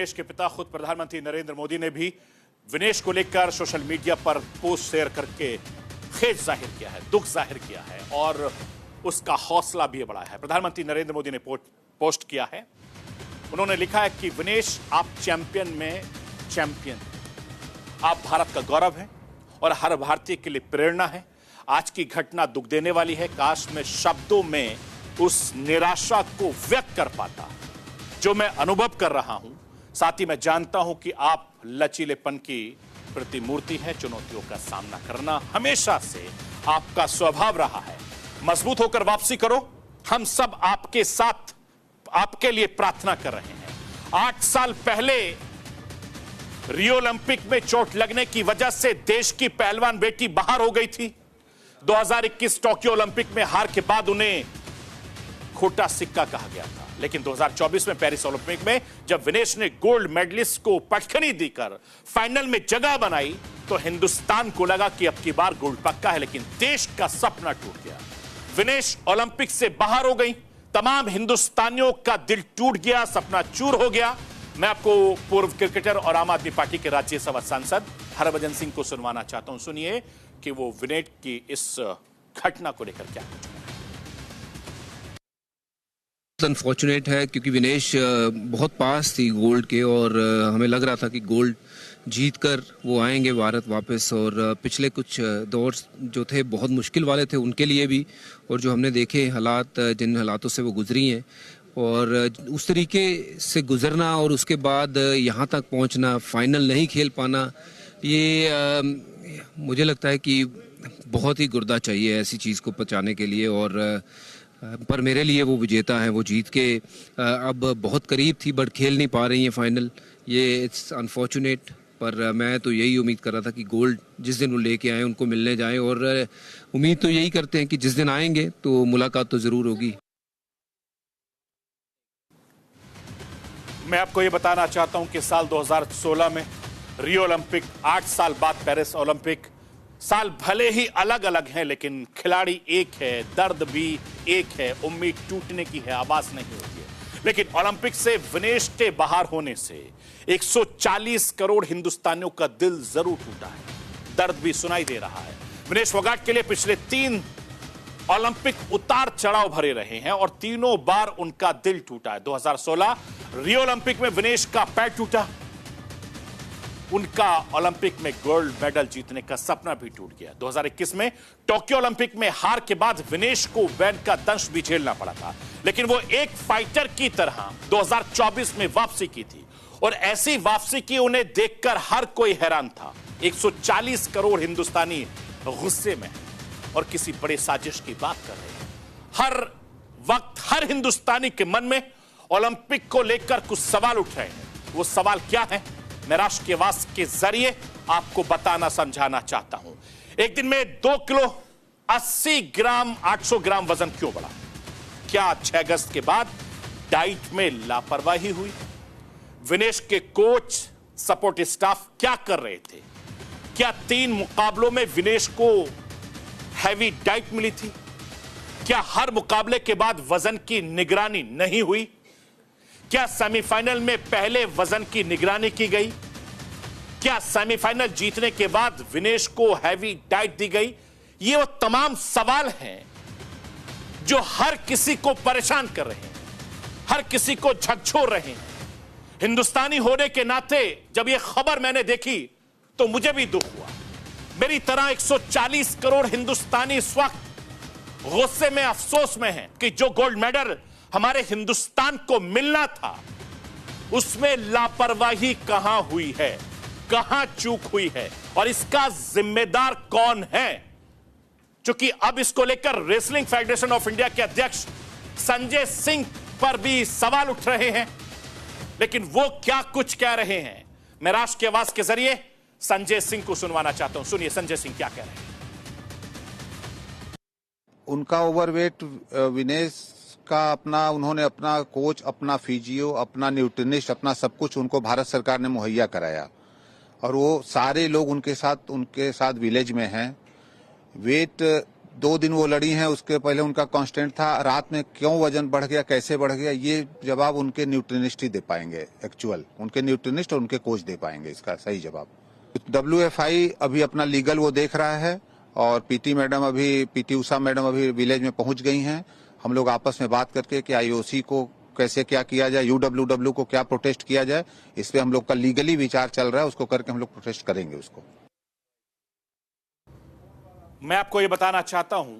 देश के पिता खुद प्रधानमंत्री नरेंद्र मोदी ने भी विनेश को लेकर सोशल मीडिया पर पोस्ट शेयर करके खेद जाहिर किया है, दुख जाहिर किया है और उसका हौसला भी बढ़ाया है। प्रधानमंत्री नरेंद्र मोदी ने पोस्ट किया है, उन्होंने लिखा है कि विनेश आप चैंपियन में चैंपियन, आप भारत का गौरव है और हर भारतीय के लिए प्रेरणा है। आज की घटना दुख देने वाली है। काश मैं शब्दों में उस निराशा को व्यक्त कर पाता जो मैं अनुभव कर रहा हूं। साथ ही मैं जानता हूं कि आप लचीलेपन की प्रतिमूर्ति है। चुनौतियों का सामना करना हमेशा से आपका स्वभाव रहा है। मजबूत होकर वापसी करो। हम सब आपके साथ, आपके लिए प्रार्थना कर रहे हैं। 8 साल पहले रियो ओलंपिक में चोट लगने की वजह से देश की पहलवान बेटी बाहर हो गई थी। 2021 टोक्यो ओलंपिक में हार के बाद उन्हें खोटा सिक्का कहा गया था, लेकिन 2024 में पेरिस ओलंपिक में जब विनेश ने गोल्ड मेडलिस्ट को पटखनी देकर फाइनल में जगह बनाई तो हिंदुस्तान को लगा कि अब की बार गोल्ड पक्का है, लेकिन देश का सपना टूट गया। विनेश ओलंपिक से बाहर हो गई, तमाम हिंदुस्तानियों का दिल टूट गया, सपना चूर हो गया। मैं आपको पूर्व क्रिकेटर और आम आदमी पार्टी के राज्यसभा सांसद हरभजन सिंह को सुनवाना चाहता हूं। सुनिए कि वो विनेश की इस घटना को लेकर क्या कहते हैं। अनफॉर्चुनेट है क्योंकि विनेश बहुत पास थी गोल्ड के और हमें लग रहा था कि गोल्ड जीतकर वो आएंगे भारत वापस। और पिछले कुछ दौर जो थे बहुत मुश्किल वाले थे उनके लिए भी, और जो हमने देखे हालात, जिन हालातों से वो गुजरी हैं और उस तरीके से गुजरना और उसके बाद यहाँ तक पहुँचना, फाइनल नहीं खेल पाना, ये मुझे लगता है कि बहुत ही गुर्दा चाहिए ऐसी चीज़ को पचाने के लिए। और पर मेरे लिए वो विजेता है, वो जीत के अब बहुत करीब थी बट खेल नहीं पा रही हैं फाइनल। ये इट्स अनफॉर्चुनेट, पर मैं तो यही उम्मीद कर रहा था कि गोल्ड जिस दिन वो लेके आए उनको मिलने जाएं, और उम्मीद तो यही करते हैं कि जिस दिन आएंगे तो मुलाकात तो ज़रूर होगी। मैं आपको ये बताना चाहता हूं कि साल 2016 में रियो ओलंपिक, 8 साल बाद पेरिस ओलंपिक, साल भले ही अलग अलग हैं लेकिन खिलाड़ी एक है, दर्द भी एक है, उम्मीद टूटने की है, आवाज नहीं होती है। लेकिन ओलंपिक से विनेश के बाहर होने से 140 करोड़ हिंदुस्तानियों का दिल जरूर टूटा है, दर्द भी सुनाई दे रहा है। विनेश फोगाट के लिए पिछले 3 ओलंपिक उतार चढ़ाव भरे रहे हैं और तीनों बार उनका दिल टूटा है। 2016 रियो ओलंपिक में विनेश का पैर टूटा, उनका ओलंपिक में गोल्ड मेडल जीतने का सपना भी टूट गया। 2021 में टोक्यो ओलंपिक में हार के बाद विनेश को वैन का दंश भी झेलना पड़ा था, लेकिन वो एक फाइटर की तरह 2024 में वापसी की थी और ऐसी वापसी की उन्हें देखकर हर कोई हैरान था। 140 करोड़ हिंदुस्तानी गुस्से में और किसी बड़े साजिश की बात कर रहे हैं। हर वक्त हर हिंदुस्तानी के मन में ओलंपिक को लेकर कुछ सवाल उठ रहे हैं। वो सवाल क्या है, मैं राष्ट्र के आवाज के जरिए आपको बताना समझाना चाहता हूं। एक दिन में 2 किलो 80 ग्राम 800 ग्राम वजन क्यों बढ़ा? क्या 6 अगस्त के बाद डाइट में लापरवाही हुई? विनेश के कोच, सपोर्ट स्टाफ क्या कर रहे थे? क्या 3 मुकाबलों में विनेश को हैवी डाइट मिली थी? क्या हर मुकाबले के बाद वजन की निगरानी नहीं हुई? क्या सेमीफाइनल में पहले वजन की निगरानी की गई? क्या सेमीफाइनल जीतने के बाद विनेश को हैवी डाइट दी गई? ये वो तमाम सवाल हैं जो हर किसी को परेशान कर रहे हैं, हर किसी को झकझोर रहे हैं। हिंदुस्तानी होने के नाते जब यह खबर मैंने देखी तो मुझे भी दुख हुआ। मेरी तरह 140 करोड़ हिंदुस्तानी इस वक्त गुस्से में, अफसोस में हैं कि जो गोल्ड मेडल हमारे हिंदुस्तान को मिलना था उसमें लापरवाही कहां हुई है, कहां चूक हुई है और इसका जिम्मेदार कौन है? क्योंकि अब इसको लेकर रेसलिंग फेडरेशन ऑफ इंडिया के अध्यक्ष संजय सिंह पर भी सवाल उठ रहे हैं, लेकिन वो क्या कुछ कह रहे हैं, मैं राष्ट्र की आवाज के जरिए संजय सिंह को सुनवाना चाहता हूं। सुनिए संजय सिंह क्या कह रहे हैं। उनका ओवरवेट विनेश का उन्होंने अपना कोच, अपना फिजियो, अपना न्यूट्रिनिस्ट, अपना सब कुछ उनको भारत सरकार ने मुहैया कराया और वो सारे लोग उनके साथ विलेज में हैं। वेट 2 दिन वो लड़ी हैं, उसके पहले उनका कांस्टेंट था। रात में क्यों वजन बढ़ गया, कैसे बढ़ गया, ये जवाब उनके न्यूट्रिनिस्ट ही दे पाएंगे। एक्चुअल उनके न्यूट्रिनिस्ट और उनके कोच दे पाएंगे इसका सही जवाब। WFI अभी अपना लीगल वो देख रहा है और पीटी उषा मैडम अभी विलेज में पहुंच गई हैं। हम लोग आपस में बात करके कि IOC को कैसे क्या किया जाए, UWW को क्या प्रोटेस्ट किया जाए, इस पे हम लोग का लीगली विचार चल रहा है। उसको करके हम लोग प्रोटेस्ट करेंगे उसको। मैं आपको ये बताना चाहता हूं